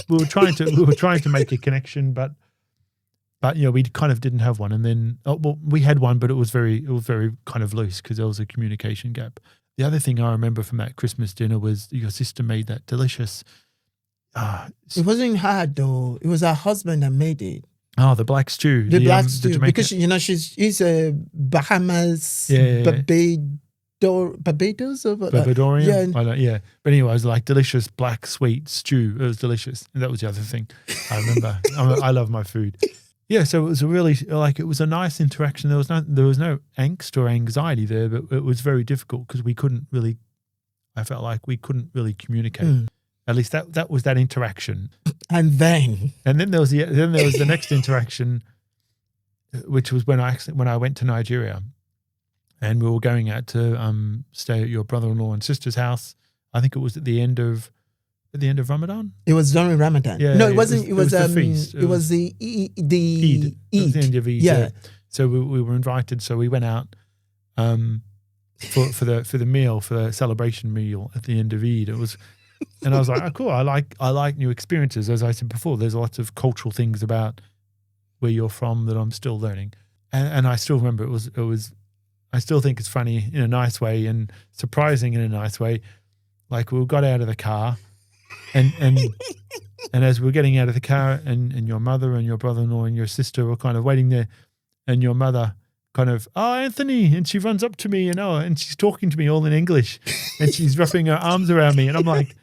were trying to make a connection, but we kind of didn't have one. And then we had one, but it was very kind of loose because there was a communication gap. The other thing I remember from that Christmas dinner was your sister made that delicious. It wasn't her though. It was her husband that made it. Oh, the black stew. The black stew. Jamaican. Because, she's a Bahamas, Barbados or Barbadorian? Yeah. But anyway, it was like delicious black sweet stew. It was delicious. And that was the other thing I remember. I love my food. Yeah, so it was it was a nice interaction. There was no angst or anxiety there, but it was very difficult because I felt like we couldn't really communicate. At least that was that interaction. And then there was the next interaction, which was when I went to Nigeria, and we were going out to stay at your brother-in-law and sister's house. I think it was at the end of Ramadan. It was during Ramadan. Yeah, no, it wasn't. It was the feast. It was the Eid. Eid. It was the end of Eid. Yeah. So we were invited. So we went out for the meal, for the celebration meal at the end of Eid. It was. And I was like, oh, cool. I like new experiences. As I said before, there's lots of cultural things about where you're from that I'm still learning. And I still remember it was. I still think it's funny in a nice way and surprising in a nice way. Like we got out of the car, and as we were getting out of the car, and your mother and your brother-in-law and your sister were kind of waiting there, and your mother kind of, oh, Anthony, and she runs up to me, and she's talking to me all in English, and she's wrapping her arms around me, and I'm like.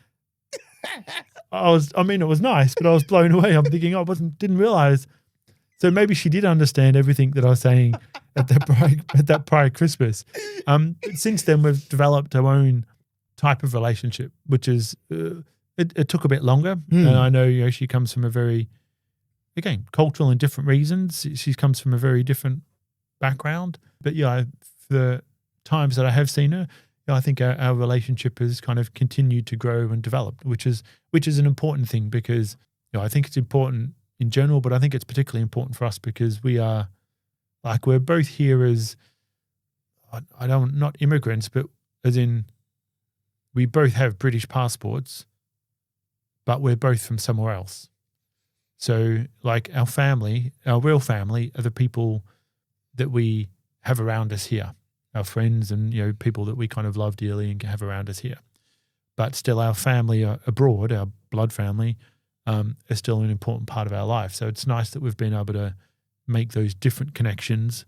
It was nice, but I was blown away. I'm thinking, didn't realize. So maybe she did understand everything that I was saying at that prior Christmas. Since then, we've developed our own type of relationship, which is it took a bit longer. And I know she comes from a very, again, cultural and different reasons. She comes from a very different background. But for the times that I have seen her, I think our relationship has kind of continued to grow and develop, which is an important thing because I think it's important in general, but I think it's particularly important for us because we're both here as not immigrants, but as in we both have British passports, but we're both from somewhere else. So like our family, our real family are the people that we have around us here. Our friends and people that we kind of love dearly and have around us here, but still our family abroad, our blood family, is still an important part of our life. So it's nice that we've been able to make those different connections,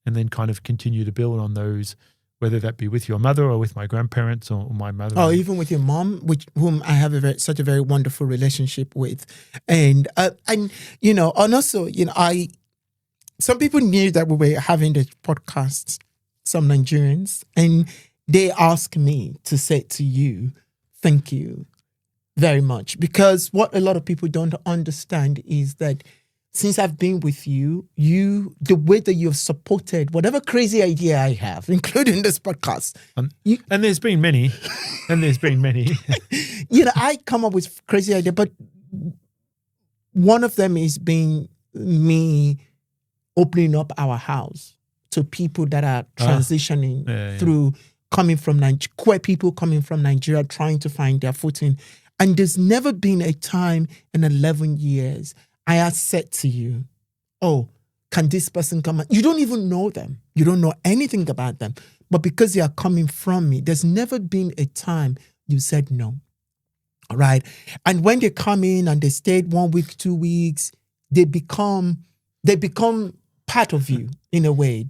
and then kind of continue to build on those, whether that be with your mother or with my grandparents or my mother, or even with your mom, whom I have such a very wonderful relationship with, and also some people knew that we were having the podcast. Some Nigerians, and they ask me to say to you, thank you very much. Because what a lot of people don't understand is that since I've been with you, the way that you've supported whatever crazy idea I have, including this podcast. And there's been many. I come up with crazy ideas, but one of them is being me opening up our house to people that are transitioning through queer people coming from Nigeria, trying to find their footing. And there's never been a time in 11 years I have said to you, oh, can this person come? You don't even know them. You don't know anything about them. But because they are coming from me, there's never been a time you said no. All right. And when they come in and they stayed 1 week, 2 weeks, they become part of you in a way.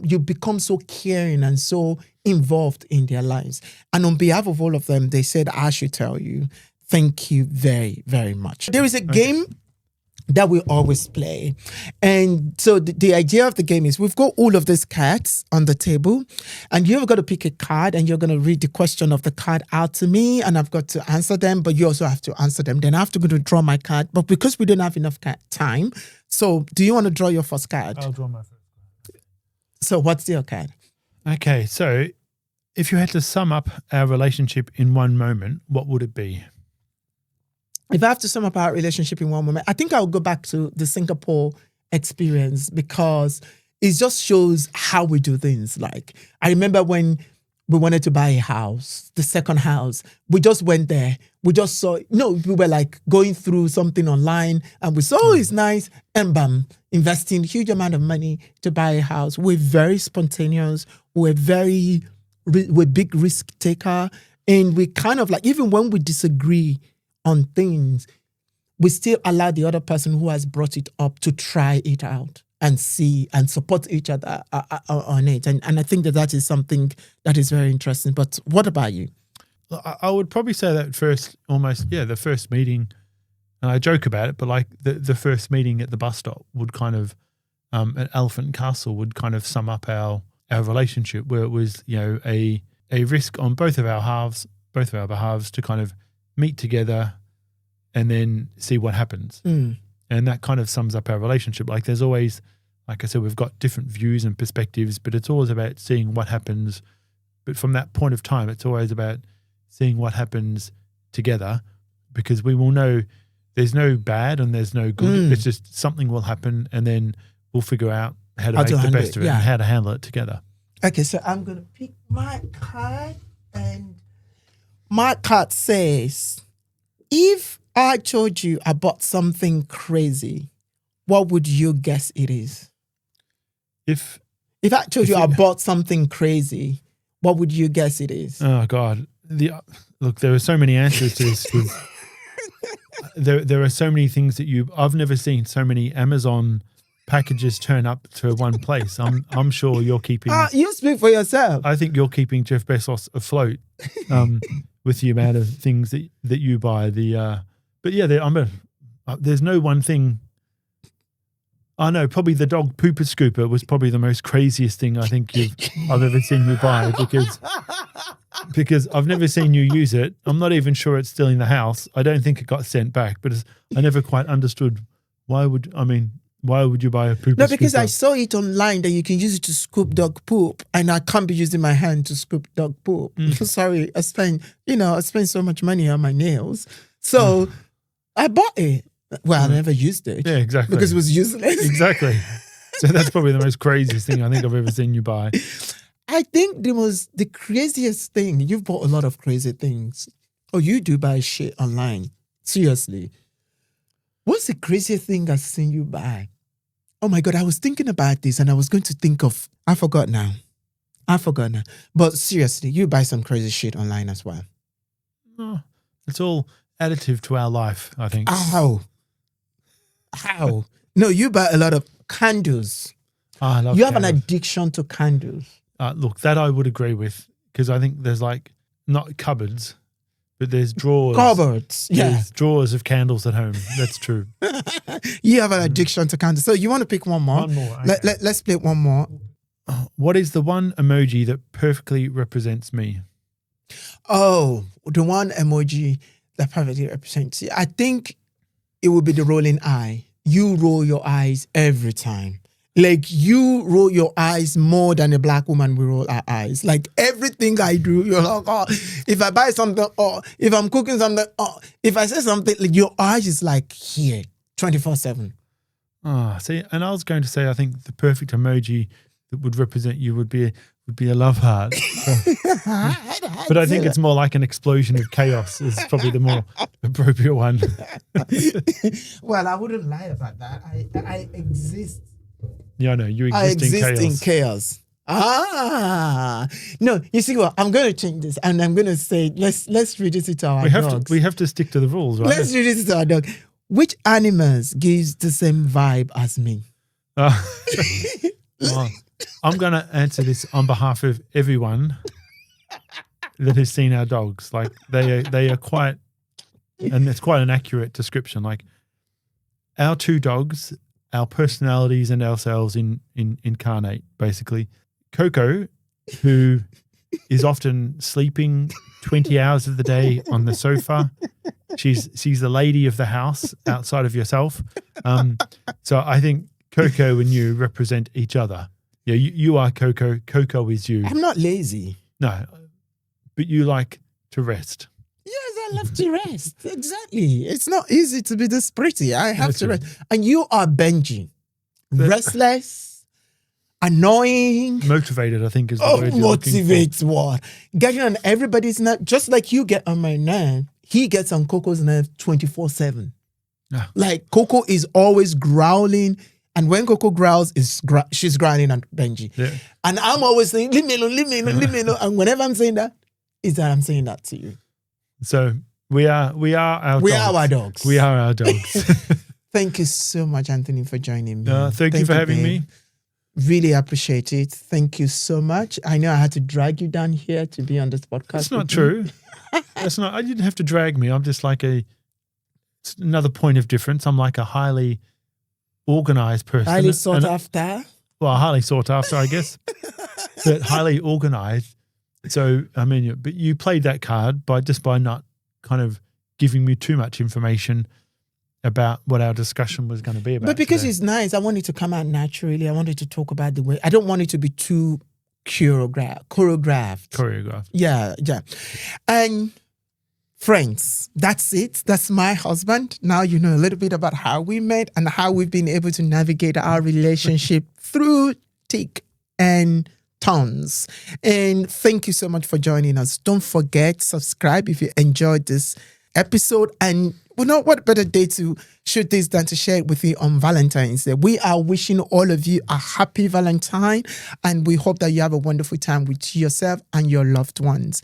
You become so caring and so involved in their lives. And on behalf of all of them, they said, I should tell you, thank you very, very much. There is a game that we always play. And so the idea of the game is we've got all of these cards on the table, and you've got to pick a card, and you're going to read the question of the card out to me, and I've got to answer them, but you also have to answer them. Then I have to go to draw my card. But because we don't have enough time, so do you want to draw your first card? I'll draw my first card. So what's your card? Okay, so if you had to sum up our relationship in one moment, what would it be? If I have to sum up our relationship in one moment, I think I'll go back to the Singapore experience because, it just shows how we do things. Like, I remember when we wanted to buy a house, the second house, we just went there. We just saw, we were like going through something online and we saw, it's nice. And bam, investing huge amount of money to buy a house. We're very spontaneous. We're big risk taker. And we kind of like, even when we disagree on things, we still allow the other person who has brought it up to try it out and see and support each other on it. And I think that is something that is very interesting. But what about you? I would probably say that the first meeting, and I joke about it, but like the first meeting at the bus stop would kind of, at Elephant Castle would kind of sum up our relationship, where it was, a risk on both of our behalves to kind of meet together and then see what happens. And that kind of sums up our relationship. Like there's always, like I said, we've got different views and perspectives, but it's always about seeing what happens. But from that point of time, it's always about seeing what happens together, because we will know there's no bad and there's no good. It's just something will happen and then we'll figure out how to make the best of it and how to handle it together. Okay, so I'm going to pick my card, and my card says, if I told you I bought something crazy, what would you guess it is? If I told you I bought something crazy, what would you guess it is? Oh, God. Look, there are so many answers to this. There are so many things that I've never seen so many Amazon packages turn up to one place. I'm sure you're keeping... you speak for yourself. I think you're keeping Jeff Bezos afloat with the amount of things that you buy. But yeah, there's no one thing. I know, probably the dog pooper scooper was probably the most craziest thing I think I've ever seen you buy, because I've never seen you use it. I'm not even sure it's still in the house. I don't think it got sent back, but I never quite understood why would you buy a pooper scooper? No, because I saw it online that you can use it to scoop dog poop, and I can't be using my hand to scoop dog poop. Sorry, I spent so much money on my nails. So I bought it. Well, I never used it. Yeah, exactly. Because it was useless. Exactly. So that's probably the most craziest thing I think I've ever seen you buy. I think the craziest thing, you've bought a lot of crazy things. Oh, you do buy shit online. Seriously. What's the craziest thing I've seen you buy? Oh my God, I was thinking about this and I was going to think of, I forgot now. But seriously, you buy some crazy shit online as well. Oh, it's all additive to our life, I think. How? No, you buy a lot of candles. I love You have candles. an addiction to candles. Look, that I would agree with, because I think there's like, not cupboards, but there's drawers. Cupboards, yeah. There's drawers of candles at home. That's true. You have an addiction to candles. So you want to pick one more? One more. Okay. Let's play one more. What is the one emoji that perfectly represents me? Oh, the one emoji that perfectly represents you. I think it would be the rolling eye. You roll your eyes every time. Like, you roll your eyes more than a black woman will roll her eyes. Like, everything I do, you're like, oh, if I buy something, oh, if I'm cooking something, oh, if I say something, like, your eyes is like here, 24/7. See, and I was going to say, I think the perfect emoji that would represent you would be a love heart. But I think it's more like an explosion of chaos is probably the more appropriate one. Well, I wouldn't lie about that. I exist. Yeah, I know. You exist in chaos. No, you see what? I'm going to change this and I'm going to say, let's reduce it to our dogs. We have to stick to the rules, right? Let's reduce it to our dog. Which animals gives the same vibe as me? Well, I'm going to answer this on behalf of everyone that has seen our dogs. Like they are quite, and it's quite an accurate description. Like our two dogs, our personalities and ourselves incarnate, basically. Coco, who is often sleeping 20 hours of the day on the sofa. She's the lady of the house outside of yourself. So I think Coco and you represent each other. Yeah, you are Coco. Coco is you. I'm not lazy. No, but you like to rest. Yes, I love to rest. Exactly. It's not easy to be this pretty. I have to rest. And you are Benji. Restless. annoying. Motivated, I think, is the word you're looking for. Motivates what? Getting on everybody's nerve, just like you get on my nerve, he gets on Coco's nerve 24/7. Yeah. Like Coco is always growling, and when Coco growls, she's growling at Benji. Yeah. And I'm always saying, leave me alone, leave me alone, leave me alone. And whenever I'm saying that, is that I'm saying that to you. So we are our dogs. We are our dogs. We are our dogs. Thank you so much, Anthony, for joining me. Thank you for having me. Really appreciate it. Thank you so much. I know I had to drag you down here to be on this podcast. That's not true. That's not. I didn't have to drag me. I'm just like it's another point of difference. I'm like a highly organized person. Highly sought after. Well, highly sought after, I guess, but highly organized. So, I mean, but you played that card by not kind of giving me too much information about what our discussion was going to be about. But because today. it's nice, I want it to come out naturally. I wanted to talk about the way. I don't want it to be too choreographed. Yeah. And friends, that's it. That's my husband. Now you know a little bit about how we met and how we've been able to navigate our relationship through thick and tons. And thank you so much for joining us. Don't forget, subscribe if you enjoyed this episode. And we know what better day to shoot this than to share it with you on Valentine's Day. We are wishing all of you a happy Valentine, and we hope that you have a wonderful time with yourself and your loved ones.